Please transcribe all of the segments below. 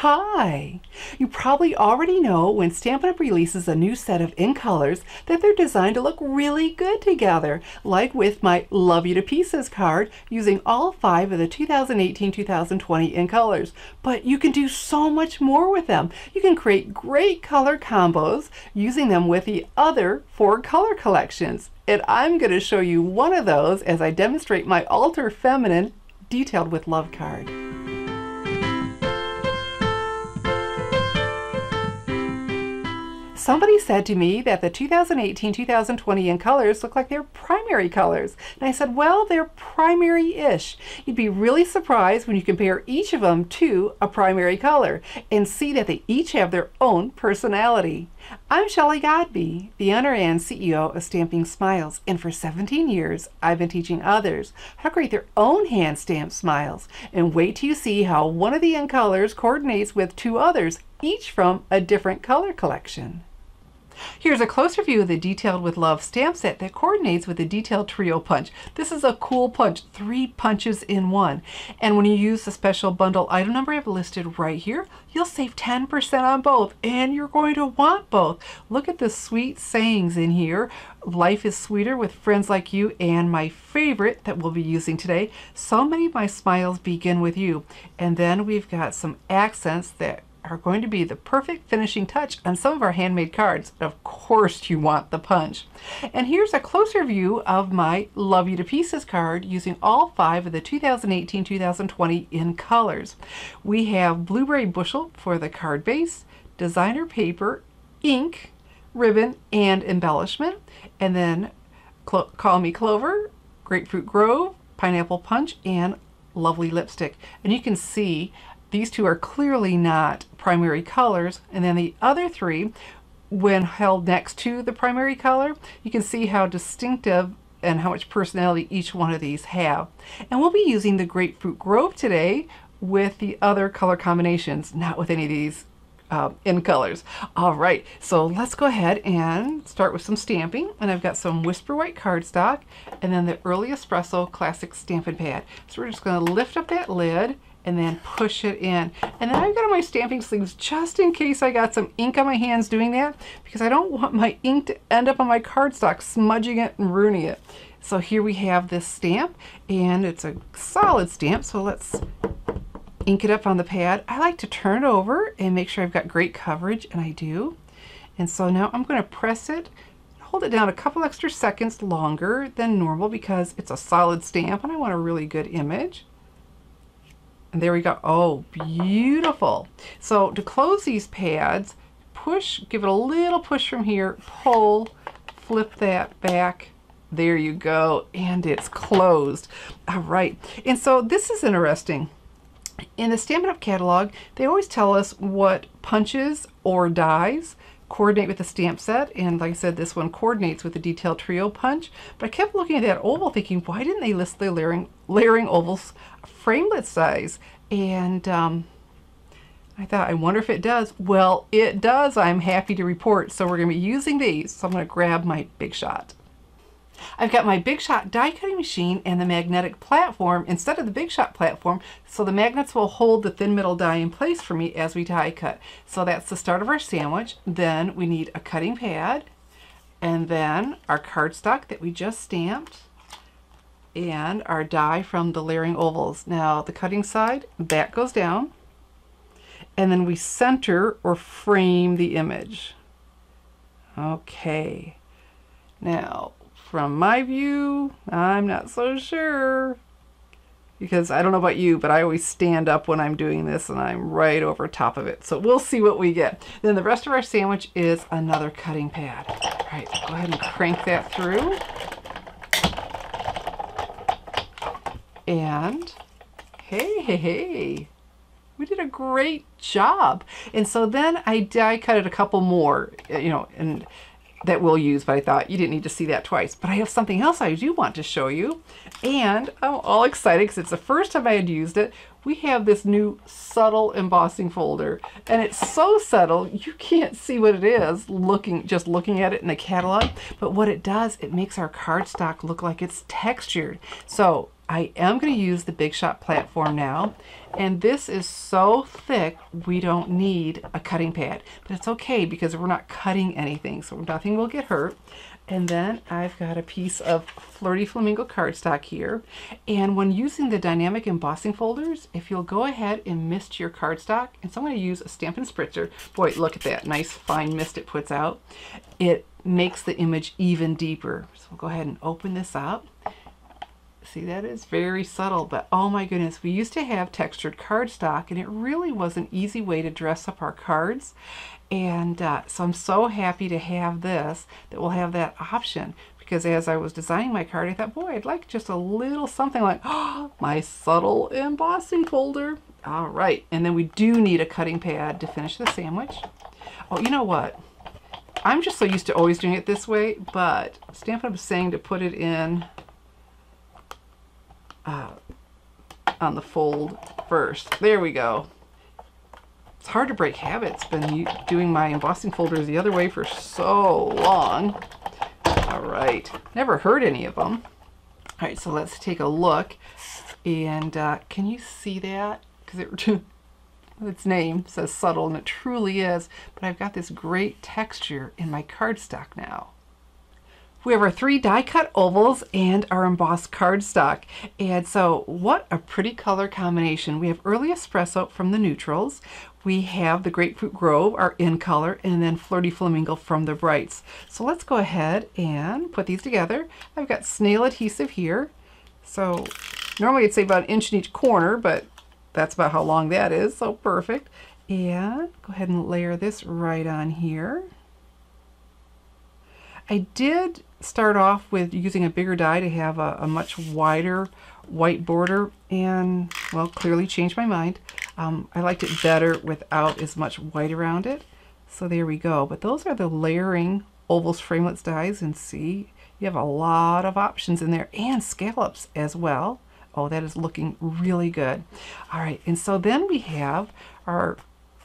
Hi! You probably already know when Stampin' Up! Releases a new set of ink colors that they're designed to look really good together, like with my Love You to Pieces card using all 5 of the 2018-2020 ink colors. But you can do so much more with them. You can create great color combos using them with the other 4 color collections. And I'm going to show you one of those as I demonstrate my Alter Feminine Detailed with Love card. Somebody said to me that the 2018-2020 ink colors look like they're primary colors. And I said, well, they're primary-ish. You'd be really surprised when you compare each of them to a primary color and see that they each have their own personality. I'm Shelley Godby, the owner and CEO of Stampin Smiles, and for 17 years I've been teaching others how to create their own hand-stamped smiles. And wait till you see how one of the ink colors coordinates with 2 others, each from a different color collection. Here's a closer view of the Detailed with Love stamp set that coordinates with the Detailed Trio Punch. This is a cool punch, 3 punches in 1. And when you use the special bundle item number I've listed right here, you'll save 10% on both, and you're going to want both. Look at the sweet sayings in here. Life is sweeter with friends like you, and my favorite that we'll be using today, so many of my smiles begin with you. And then we've got some accents that are going to be the perfect finishing touch on some of our handmade cards. Of course you want the punch. And here's a closer view of my Love You to Pieces card using all 5 of the 2018-2020 in colors. We have Blueberry Bushel for the card base, designer paper, ink, ribbon, and embellishment, and then Call Me Clover, Grapefruit Grove, Pineapple Punch, and Lovely Lipstick. And you can see these 2 are clearly not primary colors, and then the other 3, when held next to the primary color, you can see how distinctive and how much personality each one of these have. And we'll be using the Grapefruit Grove today with the other color combinations, not with any of these in colors. All right, so let's go ahead and start with some stamping. And I've got some Whisper White cardstock and then the Early Espresso Classic Stampin' Pad. So we're just going to lift up that lid and then push it in. And then I've got on my stamping sleeves just in case I got some ink on my hands doing that, because I don't want my ink to end up on my cardstock, smudging it and ruining it. So here we have this stamp, and it's a solid stamp, so let's ink it up on the pad. I like to turn it over and make sure I've got great coverage, and I do. And so now I'm going to press it, hold it down a couple extra seconds longer than normal because it's a solid stamp and I want a really good image. And there we go. Oh, beautiful. So to close these pads, push, give it a little push from here, pull, flip that back. There you go. And it's closed. All right. And so this is interesting. In the Stampin' Up! Catalog, they always tell us what punches or dies coordinate with the stamp set, and like I said, this one coordinates with the Detailed Trio Punch. But I kept looking at that oval thinking, why didn't they list the layering ovals framelit size? And I thought, I wonder if it does. Well, it does, I'm happy to report. So we're going to be using these. So I'm going to grab my Big Shot. I've got my Big Shot die cutting machine and the magnetic platform instead of the Big Shot platform, so the magnets will hold the thin metal die in place for me as we die cut. So that's the start of our sandwich. Then we need a cutting pad, and then our cardstock that we just stamped, and our die from the layering ovals. Now the cutting side, that goes down, and then we center or frame the image. Okay, now from my view, I'm not so sure, because I don't know about you, but I always stand up when I'm doing this and I'm right over top of it. So we'll see what we get. Then the rest of our sandwich is another cutting pad. All right, go ahead and crank that through. And hey, we did a great job. And so then I die cutted a couple more, you know, and that we'll use, but I thought you didn't need to see that twice. But I have something else I do want to show you, and I'm all excited because it's the first time I had used it. We have this new subtle embossing folder, and it's so subtle you can't see what it is just looking at it in the catalog. But what it does, it makes our cardstock look like it's textured. So I am going to use the Big Shot platform now, and this is so thick we don't need a cutting pad, but it's okay because we're not cutting anything, so nothing will get hurt. And then I've got a piece of Flirty Flamingo cardstock here, and when using the dynamic embossing folders, if you'll go ahead and mist your cardstock, and so I'm going to use a Stampin' Spritzer. Boy, look at that nice fine mist it puts out. It makes the image even deeper. So we'll go ahead and open this up. See, that is very subtle, but oh my goodness, we used to have textured cardstock, and it really was an easy way to dress up our cards. And so I'm so happy to have this, that we'll have that option, because as I was designing my card, I thought, boy, I'd like just a little something like, oh, my subtle embossing folder. All right, and then we do need a cutting pad to finish the sandwich. Oh, you know what? I'm just so used to always doing it this way, but Stampin' Up! Is saying to put it in on the fold first. There we go. It's hard to break habits. Been doing my embossing folders the other way for so long. All right, never heard any of them. All right, so let's take a look. And can you see that? Because its name says subtle, and it truly is. But I've got this great texture in my cardstock now. We have our 3 die cut ovals and our embossed cardstock. And so what a pretty color combination. We have Early Espresso from the neutrals. We have the Grapefruit Grove, our in color, and then Flirty Flamingo from the brights. So let's go ahead and put these together. I've got SNAIL Adhesive here. So normally I'd say about 1 inch in each corner, but that's about how long that is, so perfect. And go ahead and layer this right on here. I did start off with using a bigger die to have a much wider white border, and well, clearly changed my mind. I liked it better without as much white around it. So there we go. But those are the layering ovals framelits dies, and see, you have a lot of options in there, and scallops as well. Oh, that is looking really good. All right, and so then we have our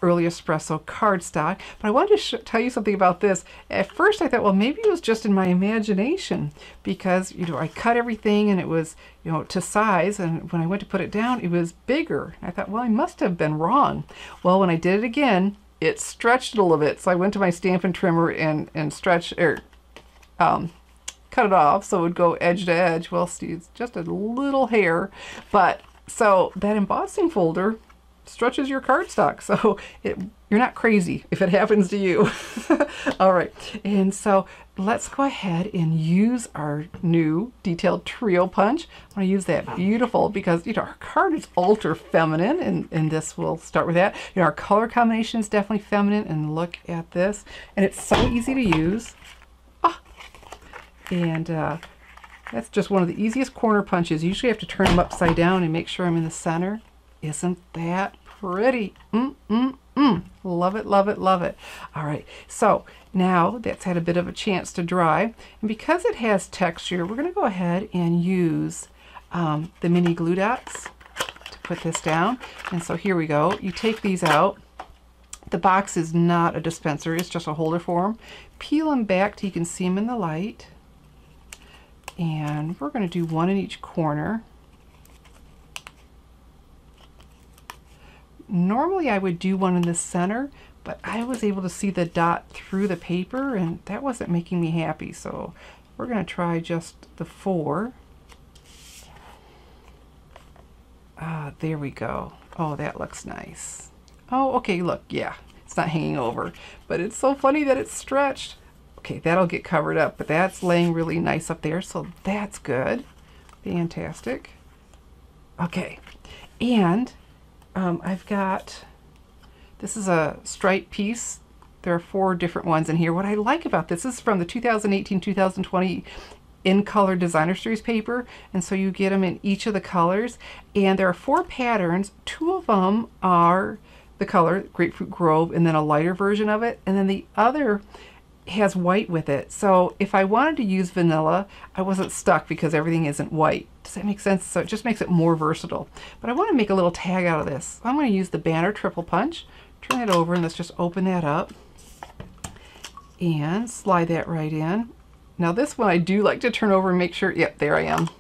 Early Espresso cardstock, but I wanted to tell you something about this. At first I thought, well, maybe it was just in my imagination, because, you know, I cut everything and it was, you know, to size, and when I went to put it down, it was bigger. I thought, well, I must have been wrong. Well, when I did it again, it stretched a little bit, so I went to my Stampin' Trimmer and stretched, or cut it off so it would go edge to edge. Well, see, it's just a little hair, but so that embossing folder stretches your cardstock, so you're not crazy if it happens to you. All right, and so let's go ahead and use our new detailed trio punch. I want to use that beautiful, because, you know, our card is ultra feminine, and this will start with that. You know, our color combination is definitely feminine, and look at this, and it's so easy to use. And that's just one of the easiest corner punches. You usually have to turn them upside down and make sure I'm in the center. Isn't that pretty? Love it, love it, love it. All right, so now that's had a bit of a chance to dry, and because it has texture, we're going to go ahead and use the mini glue dots to put this down. And so here we go. You take these out. The box is not a dispenser, it's just a holder for them. Peel them back till you can see them in the light. And we're going to do 1 in each corner. Normally I would do 1 in the center, but I was able to see the dot through the paper, and that wasn't making me happy. So we're going to try just the 4. There we go. Oh, that looks nice. Oh, okay, look, yeah, it's not hanging over, but it's so funny that it's stretched. Okay, that'll get covered up, but that's laying really nice up there, so that's good. Fantastic. Okay, and I've got, this is a stripe piece. There are 4 different ones in here. What I like about this is from the 2018-2020 in color designer series paper, and so you get them in each of the colors, and there are 4 patterns. 2 of them are the color Grapefruit Grove and then a lighter version of it, and then the other has white with it. So if I wanted to use vanilla, I wasn't stuck because everything isn't white. Does that make sense? So it just makes it more versatile. But I want to make a little tag out of this. So I'm going to use the Banner Triple Punch. Turn it over, and let's just open that up and slide that right in. Now this one I do like to turn over and make sure, yep, there I am.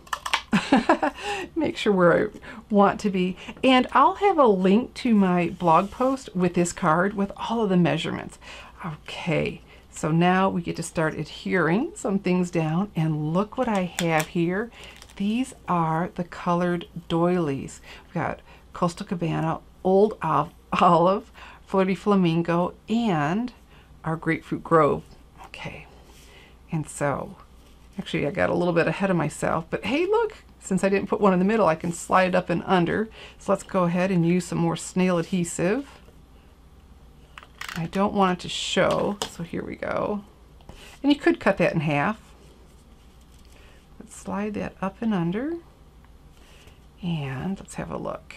make sure where I want to be. And I'll have a link to my blog post with this card with all of the measurements. Okay, so now we get to start adhering some things down, and look what I have here. These are the colored doilies. We've got Coastal Cabana, Old Olive, Flirty Flamingo, and our Grapefruit Grove. Okay, and so actually I got a little bit ahead of myself, but hey, look, since I didn't put one in the middle, I can slide it up and under. So let's go ahead and use some more SNAIL adhesive. I don't want it to show, so here we go. And you could cut that in half. Let's slide that up and under. And let's have a look.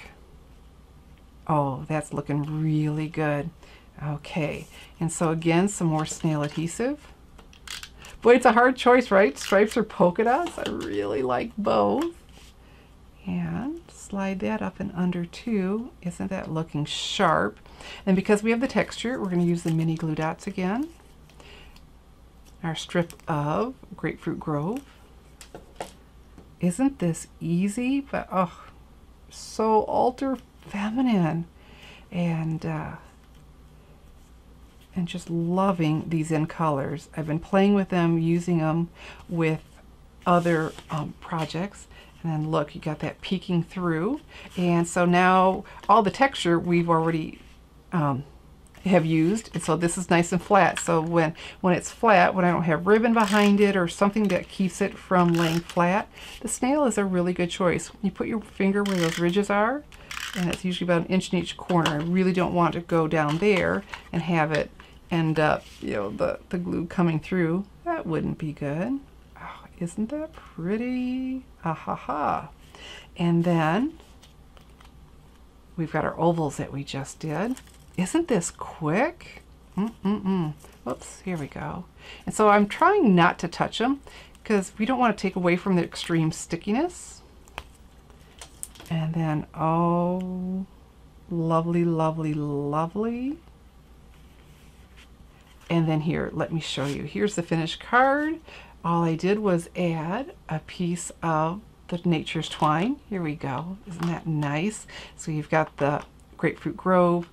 Oh, that's looking really good. Okay, and so again, some more SNAIL adhesive. Boy, it's a hard choice, right? Stripes or polka dots? I really like both. And slide that up and under too. Isn't that looking sharp? And because we have the texture, we're going to use the mini glue dots again. Our strip of Grapefruit Grove. Isn't this easy? But oh, so ultra feminine. And just loving these in colors. I've been playing with them, using them with other projects. And then look, you got that peeking through. And so now all the texture we've already have used. And so this is nice and flat. So when it's flat, when I don't have ribbon behind it or something that keeps it from laying flat, the SNAIL is a really good choice. You put your finger where those ridges are, and it's usually about 1 inch in each corner. I really don't want to go down there and have it end up, you know, the glue coming through. That wouldn't be good. Oh, isn't that pretty? Ah ha ha. And then we've got our ovals that we just did. Isn't this quick? Whoops, here we go. And so I'm trying not to touch them because we don't want to take away from the extreme stickiness. And then, oh, lovely, lovely, lovely. And then here, let me show you. Here's the finished card. All I did was add a piece of the Nature's Twine. Here we go. Isn't that nice? So you've got the Grapefruit Grove,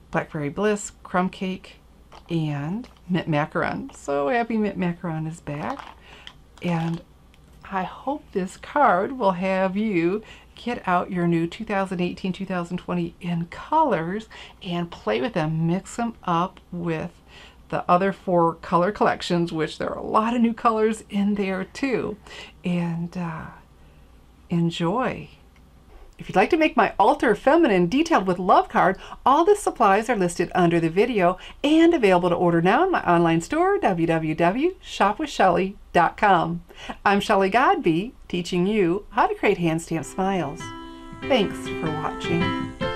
Blackberry Bliss, Crumb Cake, and Mint Macaron. So happy Mint Macaron is back. And I hope this card will have you get out your new 2018-2020 in colors and play with them. Mix them up with the other 4 color collections, which there are a lot of new colors in there too. And enjoy. If you'd like to make my Ultra Feminine Detailed with Love card, all the supplies are listed under the video and available to order now in my online store, www.shopwithshelly.com. I'm Shelly Godby, teaching you how to create hand stamp smiles. Thanks for watching.